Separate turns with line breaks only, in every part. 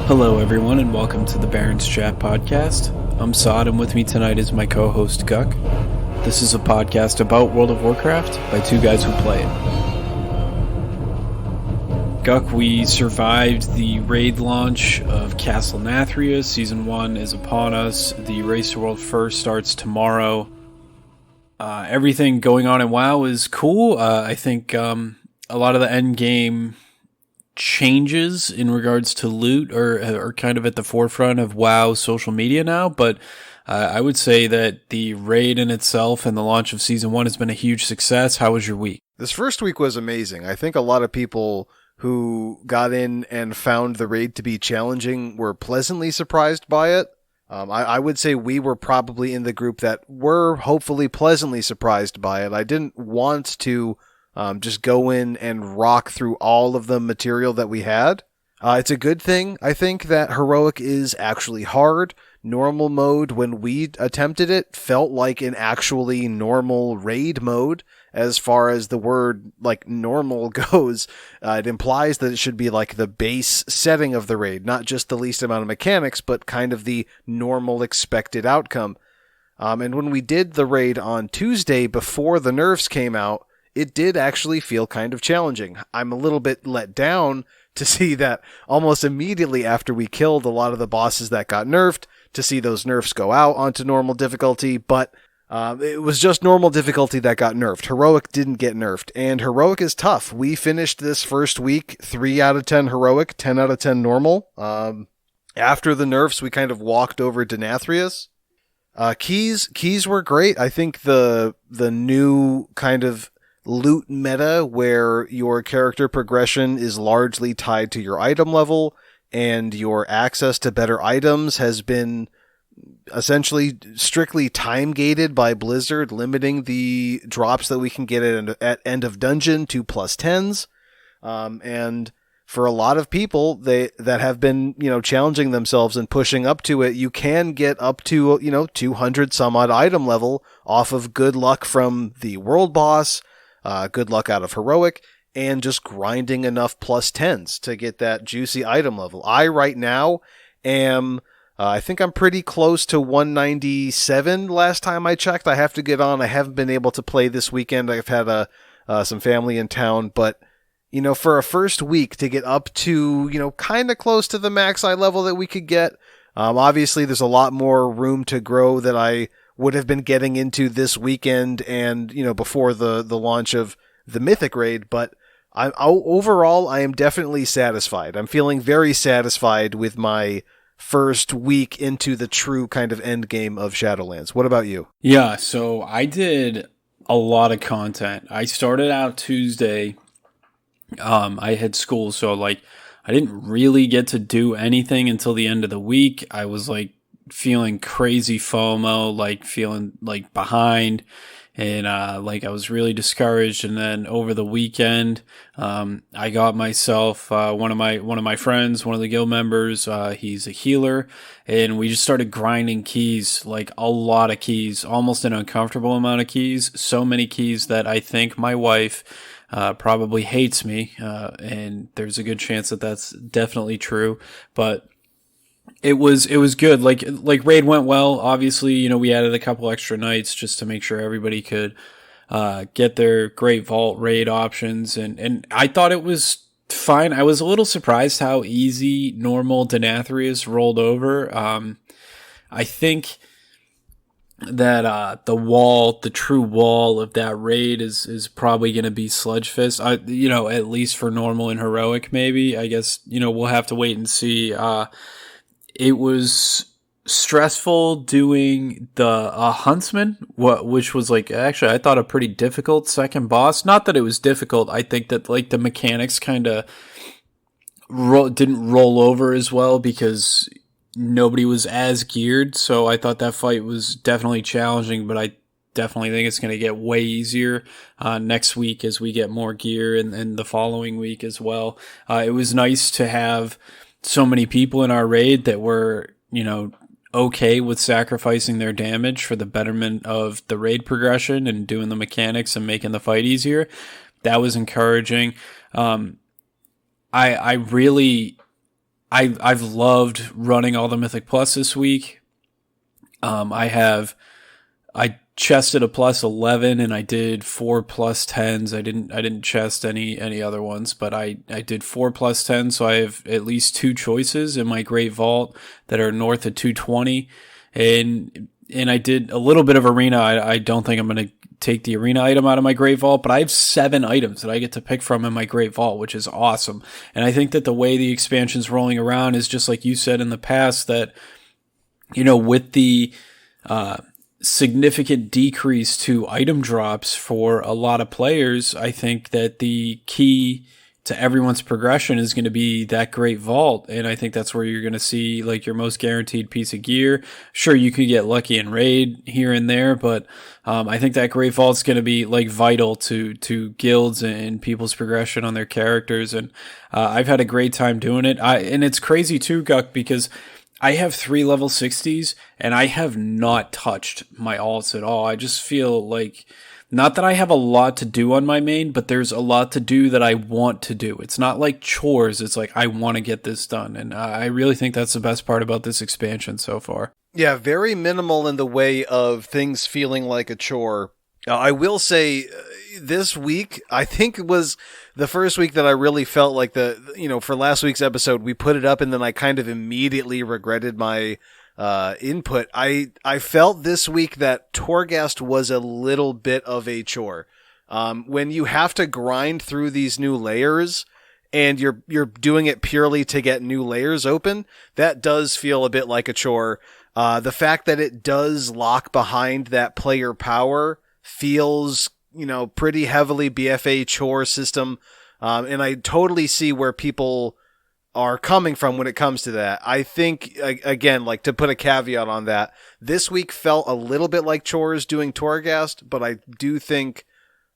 Hello, everyone, and welcome to the Barrens Chat podcast. I'm Sod, and with me tonight is my co-host Guck. This is a podcast about World of Warcraft by two guys who play it. Guck, we survived the raid launch of Castle Nathria. Season 1 is upon us. The Race to World First starts tomorrow. Everything going on in WoW is cool. I think a lot of the end game changes in regards to loot are kind of at the forefront of WoW social media now, but I would say that the raid in itself and the launch of Season 1 has been a huge success. How was your week?
This first week was amazing. I think a lot of people who got in and found the raid to be challenging were pleasantly surprised by it. I would say we were probably in the group that were hopefully pleasantly surprised by it. I didn't want to just go in and rock through all of the material that we had. It's a good thing, I think, that Heroic is actually hard. Normal mode, when we attempted it, felt like an actually normal raid mode. As far as the word, normal goes, it implies that it should be like the base setting of the raid, not just the least amount of mechanics, but kind of the normal expected outcome. And when we did the raid on Tuesday before the nerfs came out, it did actually feel kind of challenging. I'm a little bit let down to see that almost immediately after we killed a lot of the bosses that got nerfed, to see those nerfs go out onto normal difficulty, but it was just normal difficulty that got nerfed. Heroic didn't get nerfed, and Heroic is tough. We finished this first week 3 out of 10 Heroic, 10 out of 10 normal. After the nerfs, we kind of walked over to Nathria's. Keys were great. I think the new kind of loot meta where your character progression is largely tied to your item level and your access to better items has been essentially strictly time gated by Blizzard, limiting the drops that we can get at end of dungeon to +10s. And for a lot of people that have been, challenging themselves and pushing up to it, you can get up to, 200 some odd item level off of good luck from the world boss, good luck out of Heroic, and just grinding enough +10s to get that juicy item level. I right now am, I think I'm pretty close to 197 last time I checked. I have to get on. I haven't been able to play this weekend. I've had some family in town, but for a first week to get up to, kind of close to the max eye level that we could get. Obviously there's a lot more room to grow that I would have been getting into this weekend and, before the launch of the Mythic raid, but overall, I am definitely satisfied. I'm feeling very satisfied with my first week into the true kind of end game of Shadowlands. What about you?
Yeah, so I did a lot of content. I started out Tuesday. I had school, so I didn't really get to do anything until the end of the week. I was feeling crazy FOMO, feeling behind. And, I was really discouraged. And then over the weekend, I got myself, one of my friends, one of the guild members, he's a healer, and we just started grinding keys, a lot of keys, almost an uncomfortable amount of keys, so many keys that I think my wife, probably hates me. And there's a good chance that that's definitely true, but it was good. Raid went well. Obviously, we added a couple extra nights just to make sure everybody could get their great vault raid options, and I thought it was fine. I was a little surprised how easy normal Denathrius rolled over. I think that the true wall of that raid is probably going to be Sludgefist. At least for normal and heroic, maybe. I guess we'll have to wait and see. It was stressful doing the Huntsman, which was actually I thought a pretty difficult second boss. Not that it was difficult. I think that the mechanics kind of didn't roll over as well because nobody was as geared. So I thought that fight was definitely challenging, but I definitely think it's going to get way easier next week as we get more gear and the following week as well. It was nice to have so many people in our raid that were, okay with sacrificing their damage for the betterment of the raid progression and doing the mechanics and making the fight easier. That was encouraging. I really I've loved running all the Mythic Plus this week. I chested a plus 11 and I did 4 plus 10s. I didn't chest any other ones, but I did 4 plus 10. So I have at least 2 choices in my Great Vault that are north of 220. And I did a little bit of arena. I don't think I'm going to take the arena item out of my Great Vault, but I have 7 items that I get to pick from in my Great Vault, which is awesome. And I think that the way the expansion's rolling around is just like you said in the past, that, with the, significant decrease to item drops for a lot of players, I think that the key to everyone's progression is going to be that Great Vault. And I think that's where you're going to see like your most guaranteed piece of gear. Sure, you could get lucky in raid here and there, but I think that Great Vault's going to be like vital to guilds and people's progression on their characters. And I've had a great time doing it. And it's crazy too, Guck, because I have 3 level 60s and I have not touched my alts at all. I just feel like, not that I have a lot to do on my main, but there's a lot to do that I want to do. It's not like chores. It's like, I want to get this done. And I really think that's the best part about this expansion so far.
Yeah, very minimal in the way of things feeling like a chore. I will say this week, I think it was the first week that I really felt like for last week's episode, we put it up and then I kind of immediately regretted my input. I felt this week that Torghast was a little bit of a chore. When you have to grind through these new layers and you're doing it purely to get new layers open, that does feel a bit like a chore. The fact that it does lock behind that player power feels, pretty heavily BFA chore system. And I totally see where people are coming from when it comes to that. I think, again, like to put a caveat on that, this week felt a little bit like chores doing Torghast, but I do think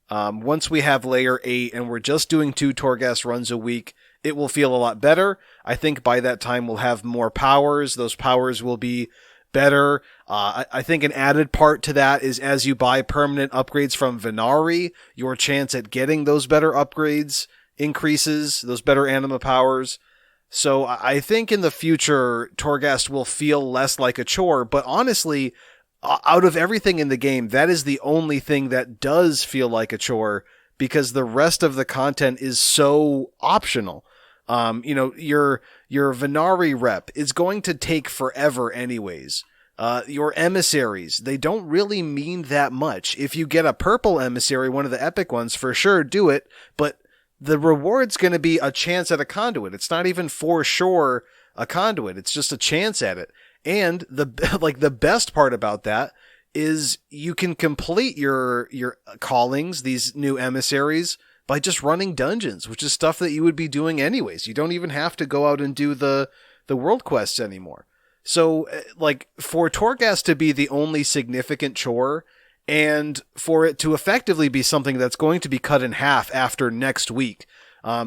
once we have layer 8 and we're just doing 2 Torghast runs a week, it will feel a lot better. I think by that time we'll have more powers. Those powers will be better. I think an added part to that is as you buy permanent upgrades from Venari, your chance at getting those better upgrades increases, those better anima powers. So I think in the future, Torghast will feel less like a chore, but honestly, out of everything in the game, that is the only thing that does feel like a chore, because the rest of the content is so optional. Your Venari rep is going to take forever anyways. Your emissaries, they don't really mean that much. If you get a purple emissary, one of the epic ones, for sure, do it, but the reward's going to be a chance at a conduit. It's not even for sure a conduit. It's just a chance at it. And the best part about that is you can complete your callings, these new emissaries, by just running dungeons, which is stuff that you would be doing anyways. You don't even have to go out and do the world quests anymore. So, for Torghast to be the only significant chore, and for it to effectively be something that's going to be cut in half after next week.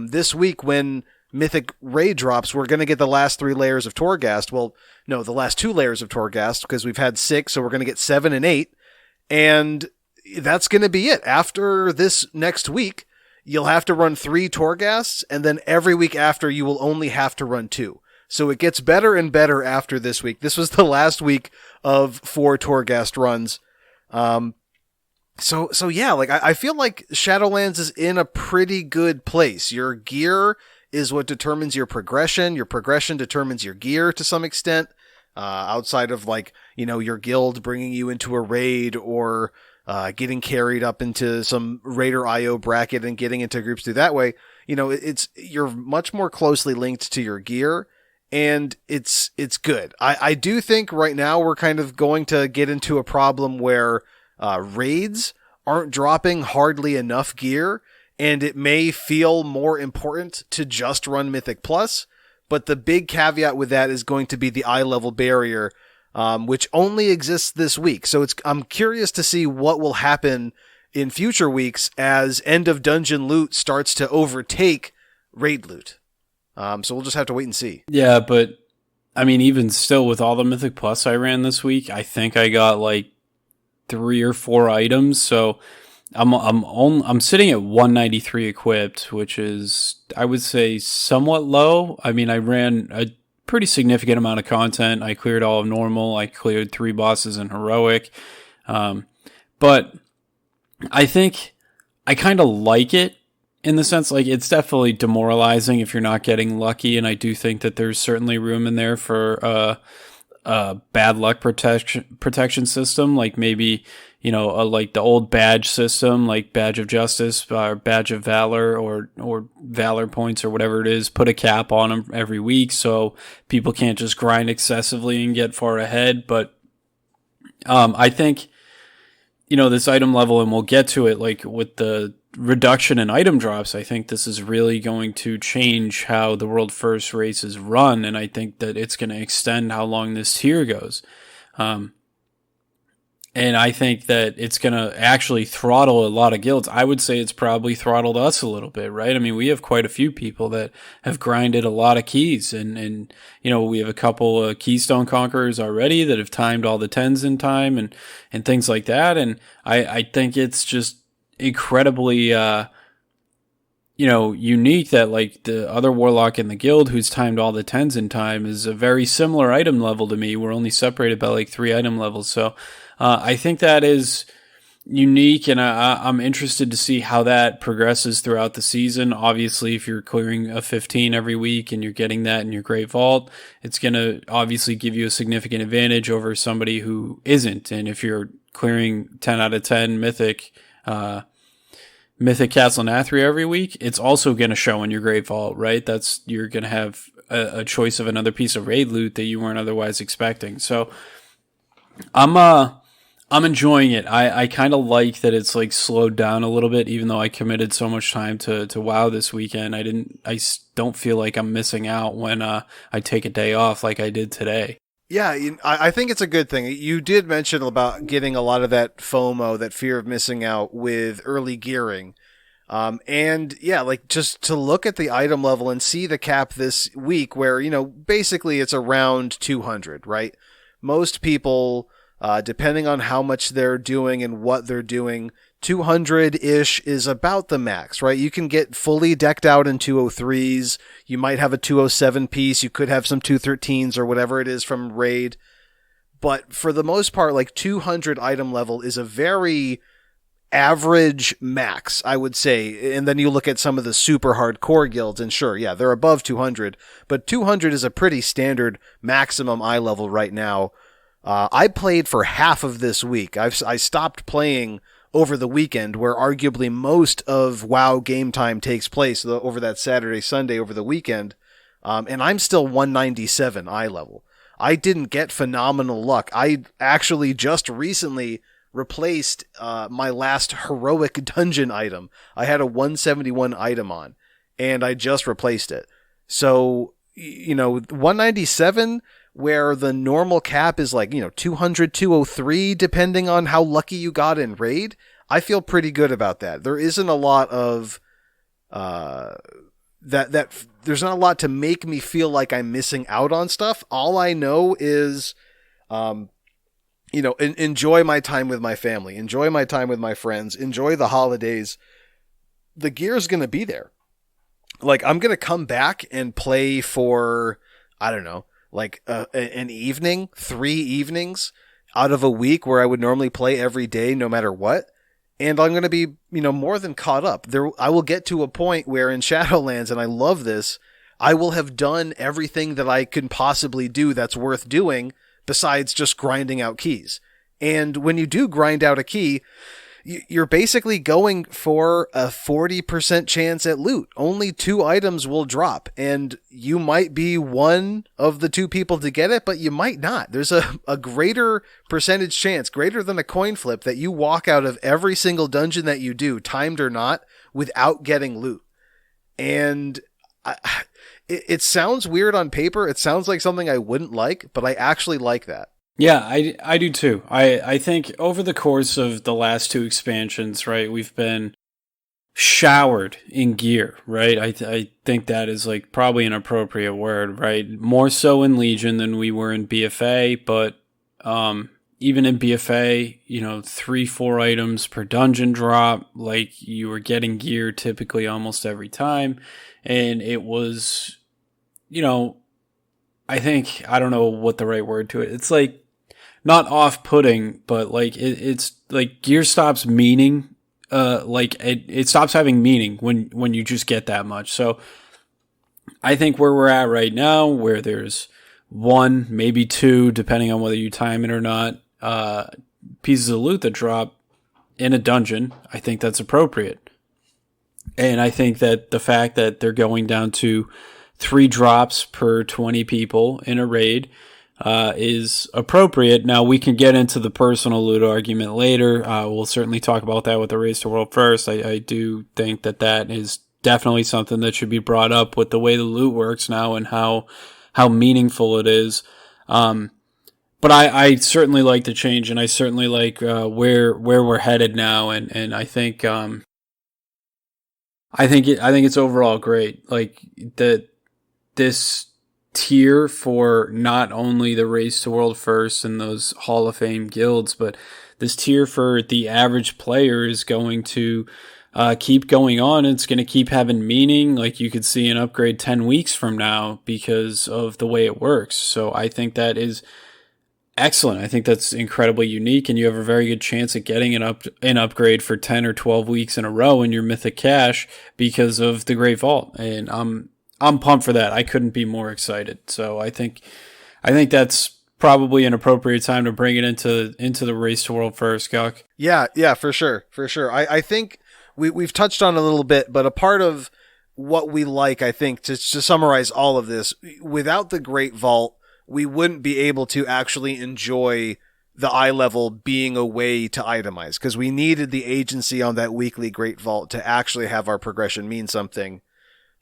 This week, when Mythic Raid drops, we're going to get the last 3 layers of Torghast. Well, no, the last 2 layers of Torghast, because we've had 6, so we're going to get 7 and 8. And that's going to be it. After this next week, you'll have to run 3 Torghasts, and then every week after, you will only have to run 2. So it gets better and better after this week. This was the last week of 4 Torghast runs. So yeah, I feel like Shadowlands is in a pretty good place. Your gear is what determines your progression. Your progression determines your gear to some extent, outside of your guild bringing you into a raid or, getting carried up into some Raider IO bracket and getting into groups through that way. You're much more closely linked to your gear. And it's good. I do think right now we're kind of going to get into a problem where raids aren't dropping hardly enough gear, and it may feel more important to just run Mythic Plus, but the big caveat with that is going to be the eye level barrier, which only exists this week. So I'm curious to see what will happen in future weeks as end of dungeon loot starts to overtake raid loot. So we'll just have to wait and see.
Yeah, but I mean, even still, with all the Mythic Plus I ran this week, I think I got 3 or 4 items. So I'm sitting at 193 equipped, which is, I would say, somewhat low. I mean, I ran a pretty significant amount of content. I cleared all of normal. I cleared 3 bosses in heroic. But I think I kind of like it in the sense, like, it's definitely demoralizing if you're not getting lucky. And I do think that there's certainly room in there for bad luck protection system, like maybe, like the old badge system, like badge of justice or badge of valor or valor points or whatever it is. Put a cap on them every week so people can't just grind excessively and get far ahead. But I think, this item level, and we'll get to it, like with the reduction in item drops, I think this is really going to change how the World First races run, and I think that it's going to extend how long this tier goes. And I think that it's going to actually throttle a lot of guilds. I would say it's probably throttled us a little bit, right? I mean, we have quite a few people that have grinded a lot of keys, and we have a couple of Keystone Conquerors already that have timed all the 10s in time and things like that. And I think it's just incredibly, unique that, like, the other Warlock in the guild who's timed all the 10s in time is a very similar item level to me. We're only separated by like 3 item levels. So, I think that is unique, and I'm interested to see how that progresses throughout the season. Obviously, if you're clearing a 15 every week and you're getting that in your Great Vault, it's going to obviously give you a significant advantage over somebody who isn't. And if you're clearing 10 out of 10 Mythic Castle Nathria every week, it's also going to show in your Great Vault, right? You're going to have a choice of another piece of raid loot that you weren't otherwise expecting. So I'm enjoying it. I kind of like that it's like slowed down a little bit, even though I committed so much time to WoW this weekend. I don't feel like I'm missing out when I take a day off like I did today.
Yeah, I think it's a good thing. You did mention about getting a lot of that FOMO, that fear of missing out with early gearing. And yeah, like just to look at the item level and see the cap this week where, basically it's around 200, right? Most people, depending on how much they're doing and what they're doing, 200-ish is about the max, right? You can get fully decked out in 203s. You might have a 207 piece. You could have some 213s or whatever it is from raid. But for the most part, like 200 item level is a very average max, I would say. And then you look at some of the super hardcore guilds, and sure, yeah, they're above 200. But 200 is a pretty standard maximum eye level right now. I played for half of this week. I stopped playing over the weekend, where arguably most of WoW game time takes place over that Saturday, Sunday, over the weekend. And I'm still 197 eye level. I didn't get phenomenal luck. I actually just recently replaced my last heroic dungeon item. I had a 171 item on, and I just replaced it. So, 197... where the normal cap is like, 200, 203, depending on how lucky you got in raid, I feel pretty good about that. There isn't a lot of, there's not a lot to make me feel like I'm missing out on stuff. All I know is, enjoy my time with my family, enjoy my time with my friends, enjoy the holidays. The gear's going to be there. Like, I'm going to come back and play for, I don't know, like an evening, 3 evenings out of a week where I would normally play every day, no matter what. And I'm going to be, more than caught up. I will get to a point where in Shadowlands, and I love this, I will have done everything that I can possibly do that's worth doing besides just grinding out keys. And when you do grind out a key, you're basically going for a 40% chance at loot. Only 2 items will drop, and you might be one of the 2 people to get it, but you might not. There's a greater percentage chance, greater than a coin flip, that you walk out of every single dungeon that you do, timed or not, without getting loot. And it sounds weird on paper. It sounds like something I wouldn't like, but I actually like that.
Yeah, I do too. I think over the course of the last 2 expansions, right, we've been showered in gear, right? I think that is like probably an appropriate word, right? More so in Legion than we were in BFA, but even in BFA, 3-4 items per dungeon drop, like you were getting gear typically almost every time. And it was, I think, I don't know what the right word to it. It's like not off-putting, but like it's like gear stops meaning, like it stops having meaning when you just get that much. So I think where we're at right now, where there's one, maybe two, depending on whether you time it or not, pieces of loot that drop in a dungeon, I think that's appropriate. And I think that the fact that they're going down to 3 drops per 20 people in a raid is appropriate. Now, we can get into the personal loot argument later. We'll certainly talk about that with the Race to World first. I do think that is definitely something that should be brought up with the way the loot works now and how meaningful it is. But I certainly like the change, and I certainly like where we're headed now, and I think it's overall great. Like this tier for not only the Race to World First and those Hall of Fame guilds, but this tier for the average player is going to keep going on. It's going to keep having meaning. Like you could see an upgrade 10 weeks from now because of the way it works. So I think that is excellent. I think that's incredibly unique, and you have a very good chance at getting an upgrade for 10 or 12 weeks in a row in your Mythic Cache because of the Great Vault. And I'm pumped for that. I couldn't be more excited. So I think that's probably an appropriate time to bring it into the Race to World First, Gok.
Yeah, for sure. I think we've touched on it a little bit, but a part of what we like, I think, to summarize all of this, without the Great Vault, we wouldn't be able to actually enjoy the eye level being a way to itemize, because we needed the agency on that weekly Great Vault to actually have our progression mean something.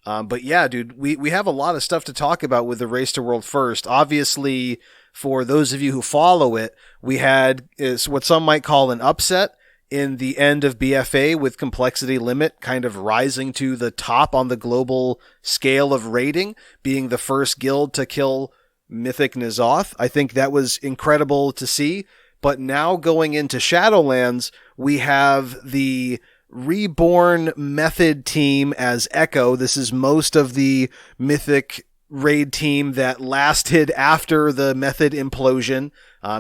But yeah, dude, we have a lot of stuff to talk about with the Race to World First. Obviously, for those of you who follow it, we had what some might call an upset in the end of BFA, with Complexity Limit kind of rising to the top on the global scale of rating, being the first guild to kill Mythic N'Zoth. I think that was incredible to see. But now going into Shadowlands, we have the Reborn Method team as Echo. This is most of the Mythic raid team that lasted after the Method implosion.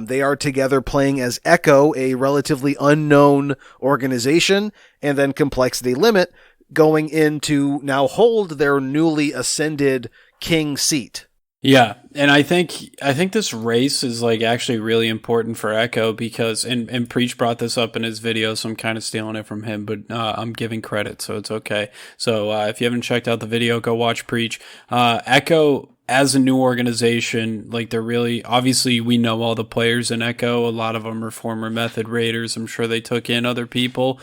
They are together playing as Echo, a relatively unknown organization, and then Complexity Limit going in to now hold their newly ascended king seat.
Yeah, and I think this race is like actually really important for Echo because, and Preach brought this up in his video, so I'm kind of stealing it from him, but I'm giving credit, so it's okay. So if you haven't checked out the video, go watch Preach. Echo, as a new organization, like they're really, obviously we know all the players in Echo. A lot of them are former Method raiders. I'm sure they took in other people.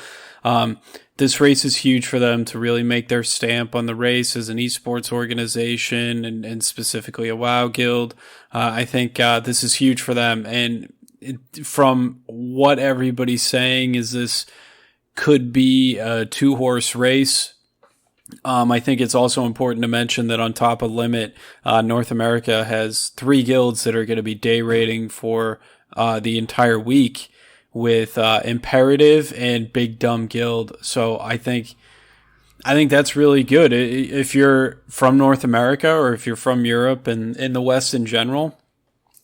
This race is huge for them to really make their stamp on the race as an esports organization and specifically a WoW guild. I think this is huge for them. And from what everybody's saying is this could be a 2-horse race. I think it's also important to mention that on top of Limit, North America has 3 guilds that are going to be day rating for the entire week, with Imperative and Big Dumb Guild. So I think that's really good. If you're from North America or if you're from Europe and in the West in general,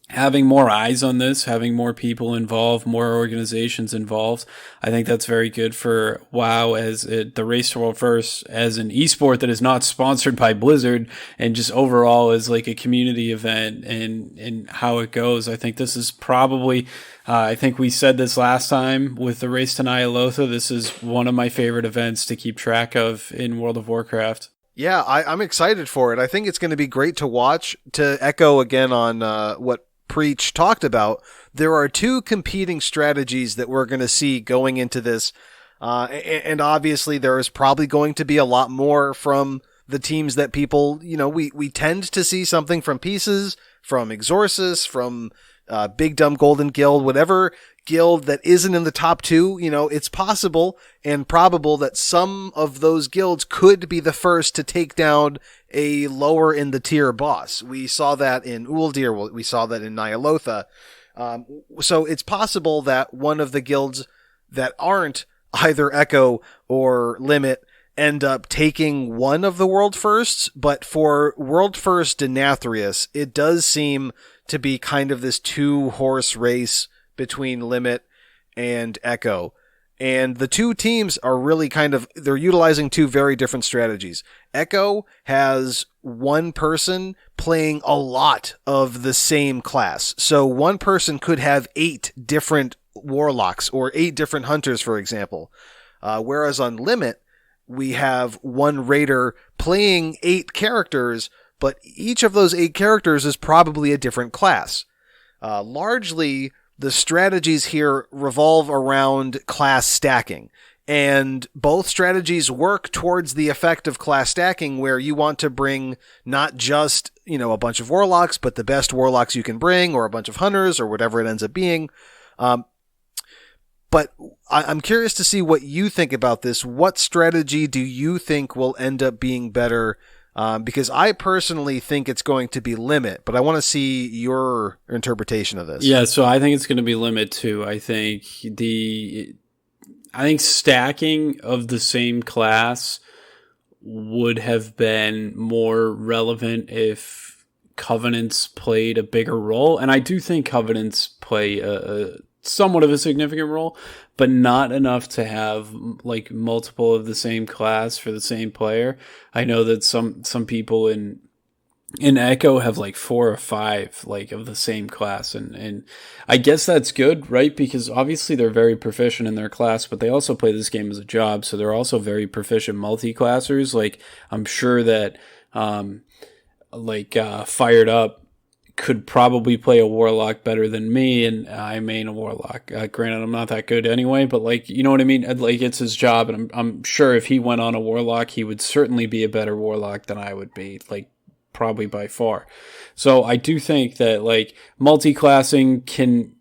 having more eyes on this, having more people involved, more organizations involved, I think that's very good for WoW as the Race to World First, as an esport that is not sponsored by Blizzard, and just overall as like a community event and how it goes. I think this is probably, I think we said this last time with the Race to Ny'alotha, this is one of my favorite events to keep track of in World of Warcraft.
Yeah, I'm excited for it. I think it's going to be great to watch. To echo again on what Preach talked about, there are 2 competing strategies that we're going to see going into this. And obviously there is probably going to be a lot more from the teams that people, we tend to see something from Pieces, from Exorcist, from Big Dumb Golden Guild, whatever guild that isn't in the top 2, it's possible and probable that some of those guilds could be the first to take down a lower in the tier boss. We saw that in Uldir, we saw that in Ny'alotha. So it's possible that one of the guilds that aren't either Echo or Limit end up taking one of the world firsts, but for world first Denathrius, it does seem to be kind of this 2-horse race between Limit and Echo. And the two teams are really they're utilizing two very different strategies. Echo has one person playing a lot of the same class. So one person could have 8 different warlocks or 8 different hunters, for example. Whereas on Limit, we have one raider playing 8 characters, but each of those 8 characters is probably a different class. Largely, the strategies here revolve around class stacking, and both strategies work towards the effect of class stacking, where you want to bring not just, a bunch of warlocks, but the best warlocks you can bring, or a bunch of hunters, or whatever it ends up being. But I'm curious to see what you think about this. What strategy do you think will end up being better? Because I personally think it's going to be Limit, but I want to see your interpretation of this.
Yeah, so I think it's going to be Limit too. I think stacking of the same class would have been more relevant if Covenants played a bigger role, and I do think Covenants play a somewhat of a significant role, but not enough to have like multiple of the same class for the same player. I know that some people in Echo have like 4 or 5 like of the same class, and I guess that's good, right? Because obviously they're very proficient in their class, but they also play this game as a job, so they're also very proficient multi-classers. Like I'm sure that Fired Up could probably play a warlock better than me, and I main a warlock. Granted, I'm not that good anyway, but like, you know what I mean? Like, it's his job, and I'm sure if he went on a warlock, he would certainly be a better warlock than I would be, like, probably by far. So I do think that like multi-classing can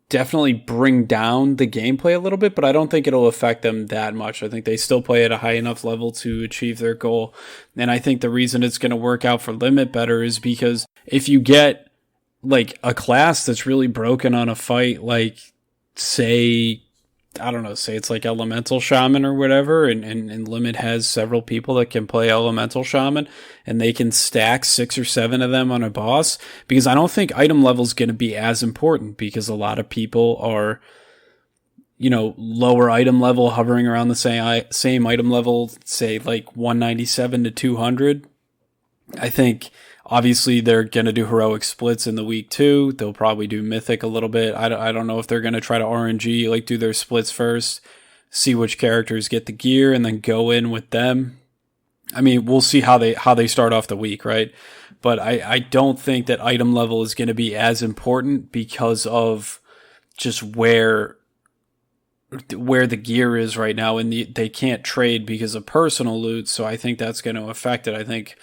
definitely bring down the gameplay a little bit, but I don't think it'll affect them that much. I think they still play at a high enough level to achieve their goal. And I think the reason it's going to work out for Limit better is because if you get like a class that's really broken on a fight, like say it's like Elemental Shaman or whatever, and Limit has several people that can play Elemental Shaman, and they can stack 6 or 7 of them on a boss, because I don't think item level is going to be as important, because a lot of people are, lower item level, hovering around the same item level, say like 197 to 200. I think obviously they're going to do heroic splits in the week too. They'll probably do mythic a little bit. I don't know if they're going to try to RNG, like do their splits first, see which characters get the gear, and then go in with them. I mean, we'll see how they start off the week, right? But I don't think that item level is going to be as important because of just where the gear is right now, and they can't trade because of personal loot. So I think that's going to affect it. I think,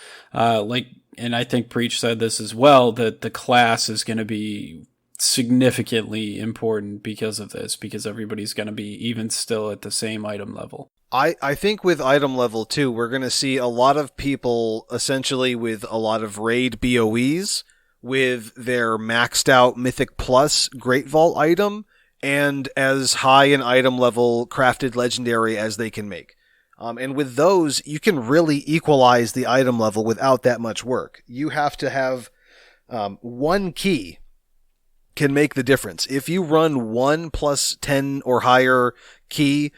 and I think Preach said this as well, that the class is going to be significantly important because of this, because everybody's going to be even still at the same item level.
I think with item level too, we're going to see a lot of people essentially with a lot of raid BOEs with their maxed out Mythic Plus Great Vault item and as high an item level crafted legendary as they can make. And with those, you can really equalize the item level without that much work. You have to have one key can make the difference. If you run 1 plus 10 or higher key,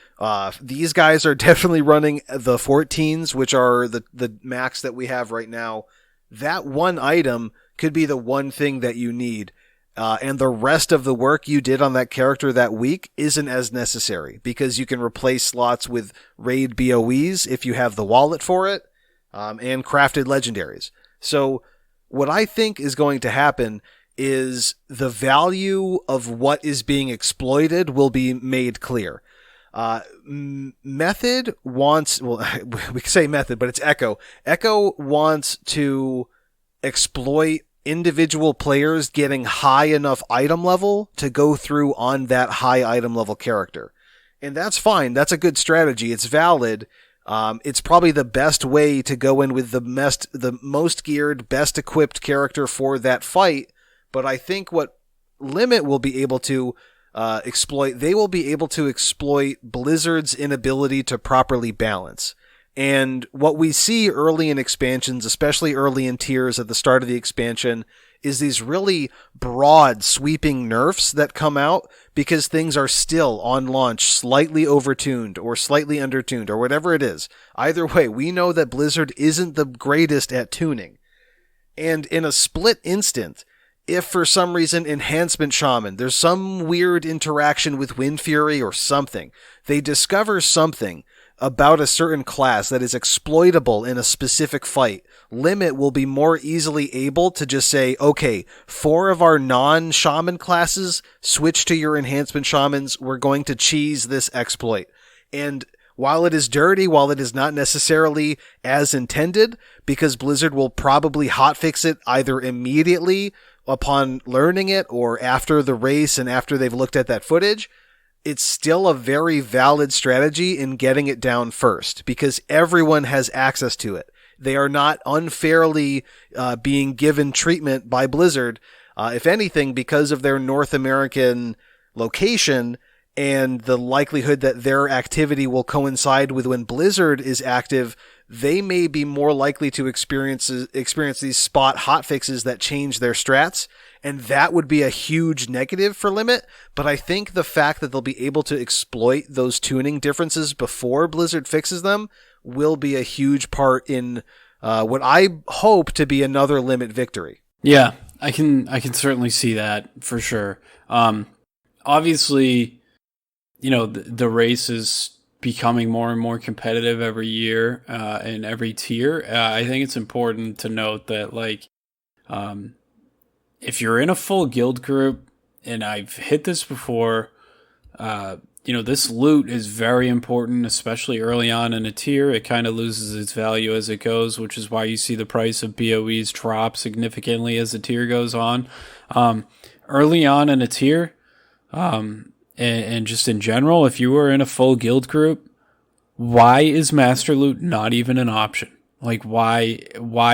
these guys are definitely running the 14s, which are the max that we have right now. That one item could be the one thing that you need. And the rest of the work you did on that character that week isn't as necessary because you can replace slots with raid BOEs if you have the wallet for it, and crafted legendaries. So what I think is going to happen is the value of what is being exploited will be made clear. Method wants, well, we can say Method, but it's Echo. Echo wants to exploit individual players getting high enough item level to go through on that high item level character. And that's fine. That's a good strategy. It's valid. It's probably the best way to go in with the most geared, best equipped character for that fight. But I think what Limit will be able to exploit. They will be able to exploit Blizzard's inability to properly balance. And what we see early in expansions, especially early in tiers at the start of the expansion, is these really broad, sweeping nerfs that come out because things are still on launch slightly overtuned or slightly undertuned or whatever it is. Either way, we know that Blizzard isn't the greatest at tuning. And in a split instant, if for some reason Enhancement Shaman, there's some weird interaction with Wind Fury or something, they discover something about a certain class that is exploitable in a specific fight, Limit will be more easily able to just say, okay, 4 of our non-shaman classes switch to your enhancement shamans, we're going to cheese this exploit. And while it is dirty, while it is not necessarily as intended, because Blizzard will probably hotfix it either immediately upon learning it or after the race and after they've looked at that footage, it's still a very valid strategy in getting it down first because everyone has access to it. They are not unfairly being given treatment by Blizzard. If anything, because of their North American location and the likelihood that their activity will coincide with when Blizzard is active, they may be more likely to experience these spot hotfixes that change their strats. And that would be a huge negative for Limit. But I think the fact that they'll be able to exploit those tuning differences before Blizzard fixes them will be a huge part in what I hope to be another Limit victory.
Yeah, I can certainly see that for sure. Obviously, you know, the race is becoming more and more competitive every year in every tier. I think it's important to note that, like, if you're in a full guild group, and I've hit this before, you know, this loot is very important, especially early on in a tier. It kind of loses its value as it goes, which is why you see the price of BOEs drop significantly as the tier goes on. Early on in a tier, and just in general, if you were in a full guild group, why is master loot not even an option? Like, why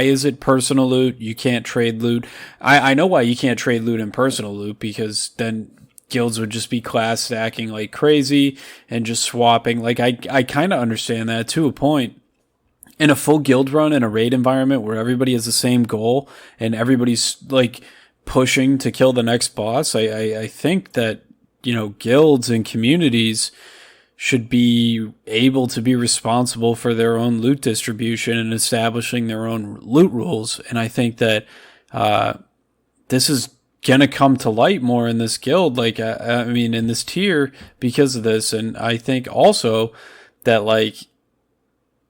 is it personal loot? You can't trade loot. I know why you can't trade loot in personal loot, because then guilds would just be class stacking like crazy and just swapping. Like, I kind of understand that to a point. In a full guild run in a raid environment where everybody has the same goal and everybody's like pushing to kill the next boss, I think that, you know, guilds and communities should be able to be responsible for their own loot distribution and establishing their own loot rules. And I think that this is going to come to light more in this guild, like, I mean, in this tier because of this. And I think also that, like,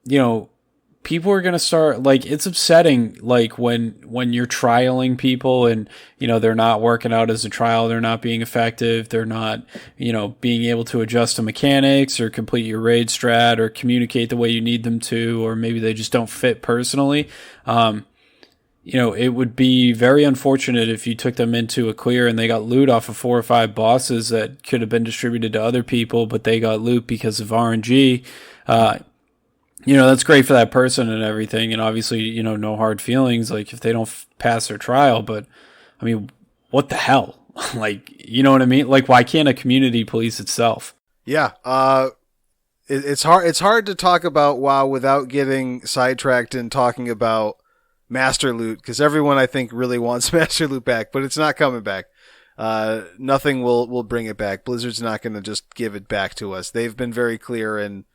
you know, people are going to start, like, it's upsetting, like, when you're trialing people and, you know, they're not working out as a trial, they're not being effective, they're not, you know, being able to adjust to mechanics or complete your raid strat or communicate the way you need them to, or maybe they just don't fit personally. You know, it would be very unfortunate if you took them into a clear and they got loot off of 4 or 5 bosses that could have been distributed to other people, but they got loot because of RNG. You know, that's great for that person and everything. And obviously, you know, no hard feelings, like, if they don't pass their trial. But, I mean, what the hell? Like, you know what I mean? Like, why can't a community police itself?
Yeah. It's hard to talk about WoW without getting sidetracked and talking about Master Loot, because everyone, I think, really wants Master Loot back, but it's not coming back. Nothing will bring it back. Blizzard's not going to just give it back to us. They've been very clear in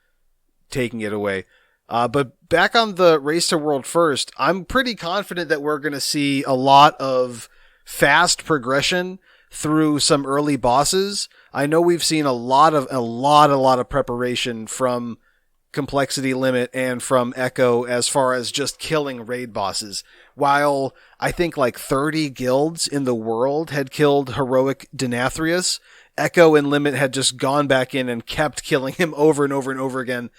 taking it away. But back on the Race to World First, I'm pretty confident that we're going to see a lot of fast progression through some early bosses. I know we've seen a lot of preparation from Complexity Limit and from Echo as far as just killing raid bosses. While I think like 30 guilds in the world had killed heroic Denathrius, Echo and Limit had just gone back in and kept killing him over and over and over again.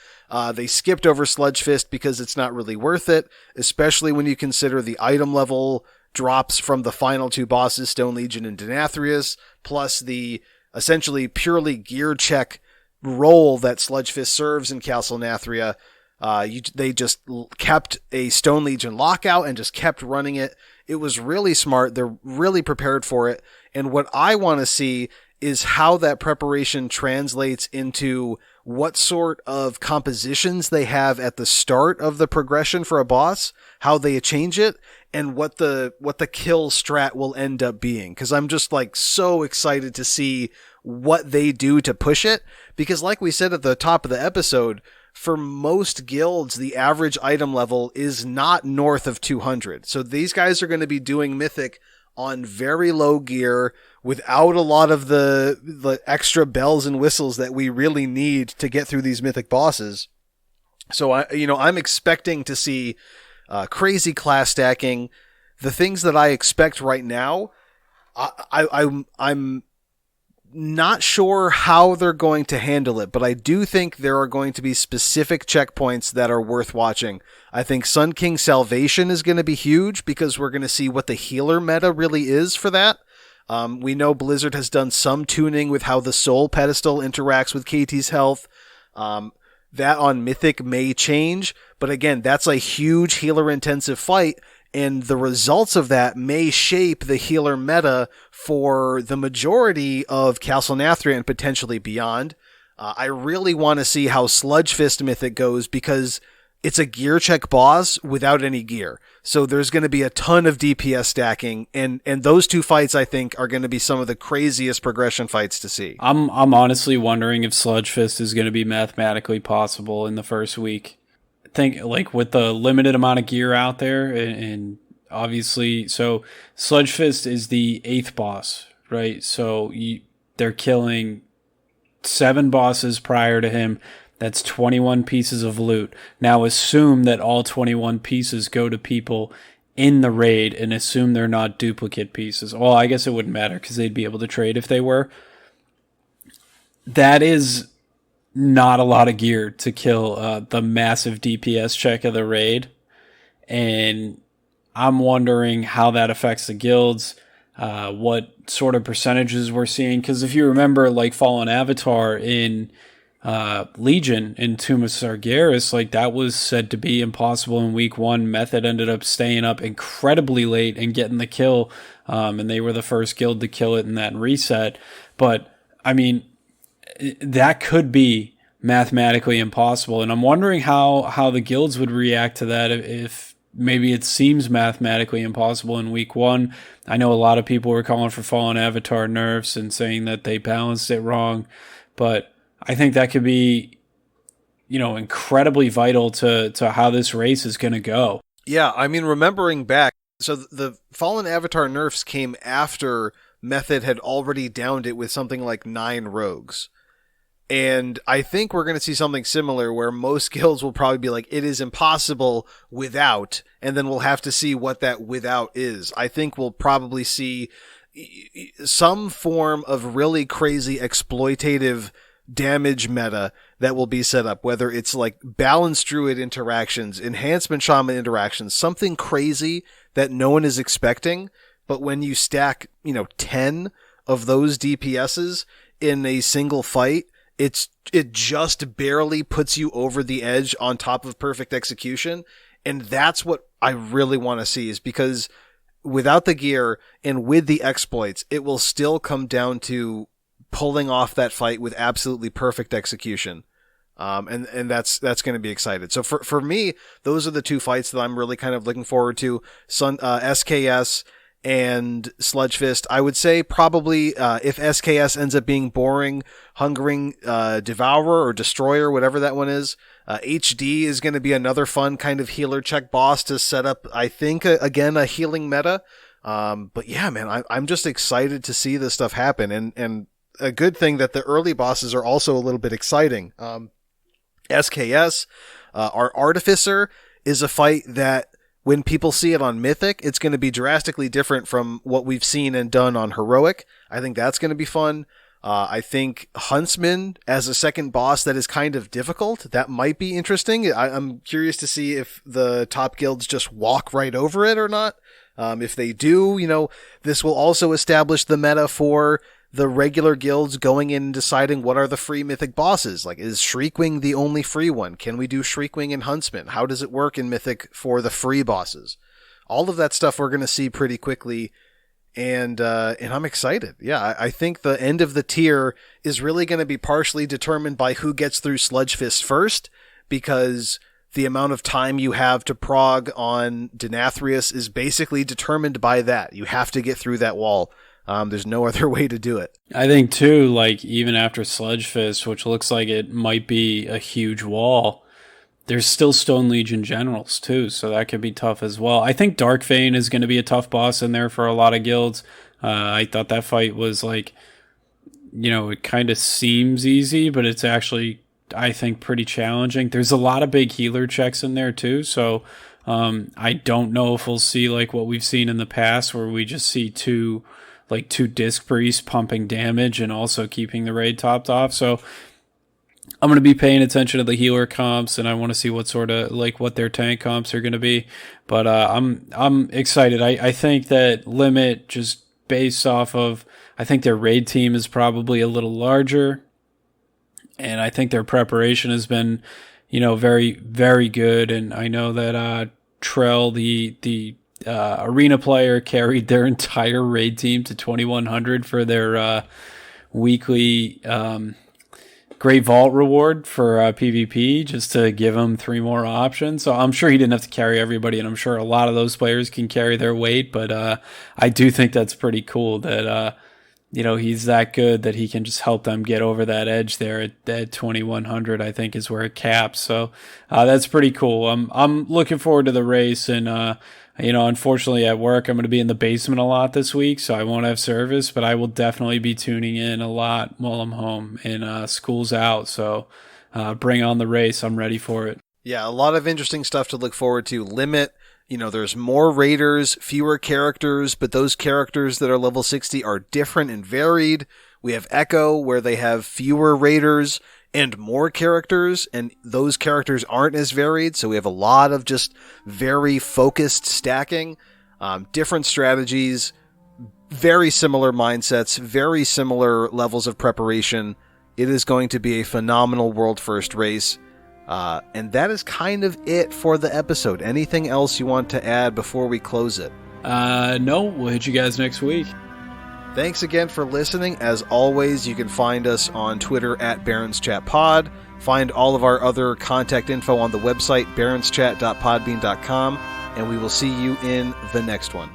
They skipped over Sludge Fist because it's not really worth it, especially when you consider the item level drops from the final 2 bosses, Stone Legion and Denathrius, plus the essentially purely gear check role that Sludge Fist serves in Castle Nathria. They just kept a Stone Legion lockout and just kept running it. It was really smart. They're really prepared for it. And what I want to see is how that preparation translates into what sort of compositions they have at the start of the progression for a boss, how they change it, and what the kill strat will end up being. Because I'm just like so excited to see what they do to push it. Because like we said at the top of the episode, for most guilds, the average item level is not north of 200. So these guys are going to be doing Mythic on very low gear without a lot of the extra bells and whistles that we really need to get through these Mythic bosses. So I'm expecting to see crazy class stacking. The things that I expect right now, I'm not sure how they're going to handle it, but I do think there are going to be specific checkpoints that are worth watching. I think Sun King Salvation is going to be huge because we're going to see what the healer meta really is for that. We know Blizzard has done some tuning with how the Soul Pedestal interacts with KT's health. That on Mythic may change, but again, that's a huge healer-intensive fight, and the results of that may shape the healer meta for the majority of Castle Nathria and potentially beyond. I really want to see how Sludge Fist Mythic goes because it's a gear check boss without any gear. So there's going to be a ton of DPS stacking, and those two fights I think are going to be some of the craziest progression fights to see.
I'm honestly wondering if Sludge Fist is going to be mathematically possible in the first week. Think like with the limited amount of gear out there, and obviously, so Sludge Fist is the 8th boss, right? So they're killing 7 bosses prior to him. That's 21 pieces of loot. Now assume that all 21 pieces go to people in the raid, and assume they're not duplicate pieces. Well, I guess it wouldn't matter because they'd be able to trade if they were. That is not a lot of gear to kill the massive DPS check of the raid. And I'm wondering how that affects the guilds, what sort of percentages we're seeing. Because if you remember, like Fallen Avatar in Legion in Tomb of Sargeras, like that was said to be impossible in week 1. Method ended up staying up incredibly late and getting the kill. And they were the first guild to kill it in that reset. But, I mean, that could be mathematically impossible, and I'm wondering how the guilds would react to that if maybe it seems mathematically impossible in week 1. I know a lot of people were calling for Fallen Avatar nerfs and saying that they balanced it wrong, but I think that could be, incredibly vital to how this race is going to go.
Yeah, I mean, remembering back, so the Fallen Avatar nerfs came after Method had already downed it with something like 9 rogues. And I think we're going to see something similar where most guilds will probably be like, it is impossible without, and then we'll have to see what that without is. I think we'll probably see some form of really crazy exploitative damage meta that will be set up, whether it's like balanced druid interactions, enhancement shaman interactions, something crazy that no one is expecting. But when you stack, 10 of those DPSs in a single fight, it just barely puts you over the edge on top of perfect execution. And that's what I really want to see, is because without the gear and with the exploits, it will still come down to pulling off that fight with absolutely perfect execution. And that's going to be excited. So for me, those are the two fights that I'm really kind of looking forward to. SKS and Sludge Fist. I would say probably if SKS ends up being boring, Hungering Devourer or Destroyer, whatever that one is, HD is going to be another fun kind of healer check boss to set up, I think, again, a healing meta. But yeah, man, I'm just excited to see this stuff happen. And a good thing that the early bosses are also a little bit exciting. SKS, our Artificer, is a fight that when people see it on Mythic, it's going to be drastically different from what we've seen and done on Heroic. I think that's going to be fun. I think Huntsman as a second boss that is kind of difficult, that might be interesting. I'm curious to see if the top guilds just walk right over it or not. If they do, this will also establish the meta for the regular guilds going in and deciding what are the free Mythic bosses. Like, is Shriekwing the only free one? Can we do Shriekwing in Huntsman? How does it work in Mythic for the free bosses? All of that stuff we're going to see pretty quickly, and I'm excited. Yeah, I think the end of the tier is really going to be partially determined by who gets through Sludge Fist first, because the amount of time you have to prog on Denathrius is basically determined by that. You have to get through that wall. There's no other way to do it.
I think, too, like, even after Sludge Fist, which looks like it might be a huge wall, there's still Stone Legion Generals, too, so that could be tough as well. I think Darkfane is going to be a tough boss in there for a lot of guilds. I thought that fight was, like, it kind of seems easy, but it's actually, I think, pretty challenging. There's a lot of big healer checks in there, too, so I don't know if we'll see, like, what we've seen in the past, where we just see two disc priests pumping damage and also keeping the raid topped off. So I'm going to be paying attention to the healer comps, and I want to see what sort of, like, what their tank comps are going to be. But I'm excited. I think that Limit, just based off of, I think their raid team is probably a little larger, and I think their preparation has been, very, very good. And I know that Trell, the arena player, carried their entire raid team to 2100 for their weekly Great Vault reward for PvP, just to give them 3 more options. So I'm sure he didn't have to carry everybody, and I'm sure a lot of those players can carry their weight, but I do think that's pretty cool that he's that good that he can just help them get over that edge there at 2100, I think is where it caps. So that's pretty cool. I'm looking forward to the race, and unfortunately at work, I'm going to be in the basement a lot this week, so I won't have service, but I will definitely be tuning in a lot while I'm home, and school's out. So bring on the race. I'm ready for it.
Yeah, a lot of interesting stuff to look forward to. Limit, there's more raiders, fewer characters, but those characters that are level 60 are different and varied. We have Echo, where they have fewer raiders and more characters, and those characters aren't as varied, so we have a lot of just very focused stacking, different strategies, very similar mindsets, very similar levels of preparation. It is going to be a phenomenal world first race, and that is kind of it for the episode. Anything else you want to add before we close it?
No, we'll hit you guys next week.
Thanks again for listening. As always, you can find us on Twitter at BarrensChatPod. Find all of our other contact info on the website, barrenschat.podbean.com, and we will see you in the next one.